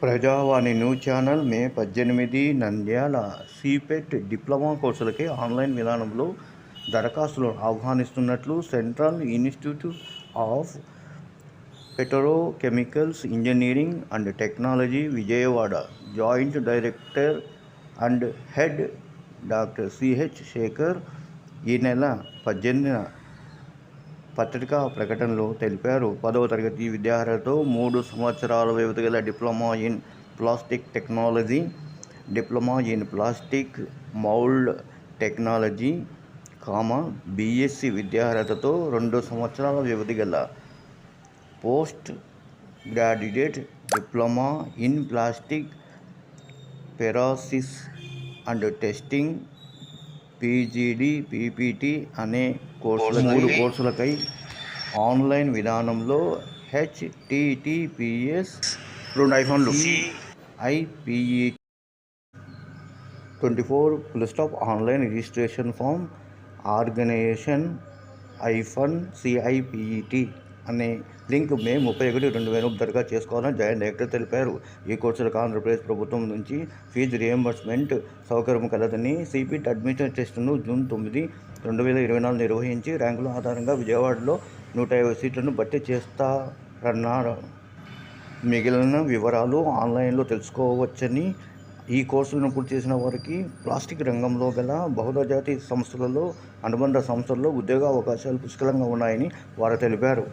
ప్రజావాణి news channel May 18 Nandyal CIPET diploma కోర్సులకి online విధానంలో దరఖాస్తులు ఆహ్వానిస్తున్నట్లు central institute of petrochemicals engineering and technology Vijayawada joint director and head doctor CH Shekhar ఈ నెల 18న పత్రికా ప్రకటనలో తెలిపారు. 10వ తరగతి విద్యార్హతతో 3 సంవత్సరాల వ్యవధి గల diploma in plastic technology, diploma in plastic mould technology, BSc విద్యార్హతతో 2 సంవత్సరాల వ్యవధి గల post graduate diploma in plastic processing and testing PGD PPT అనే మూడు కోర్సులకై ఆన్లైన్ విధానంలో https CIPE24 online registration form organisation CIPET అనే లింక్ మే 31, 2020 దరఖాస్తు చేసుకోవాలని జాయింట్ డైరెక్టర్ తెలిపారు. ఈ కోర్సులకు ఆంధ్రప్రదేశ్ ప్రభుత్వం నుంచి ఫీజు రియంబర్స్మెంట్ సౌకర్యం కలదని, సిపెట్ అడ్మిషన్ టెస్టును జూన్ 9, 2024 నిర్వహించి ర్యాంకుల ఆధారంగా విజయవాడలో 150 సీట్లను భర్తీ చేస్తారన్నారు. మిగిలిన వివరాలు ఆన్లైన్లో తెలుసుకోవచ్చని, ఈ కోర్సులను పూర్తి చేసిన వారికి ప్లాస్టిక్ రంగంలో గల బహుళజాతి సంస్థలలో, అనుబంధ సంస్థల్లో ఉద్యోగ అవకాశాలు పుష్కలంగా ఉన్నాయని వారు తెలిపారు.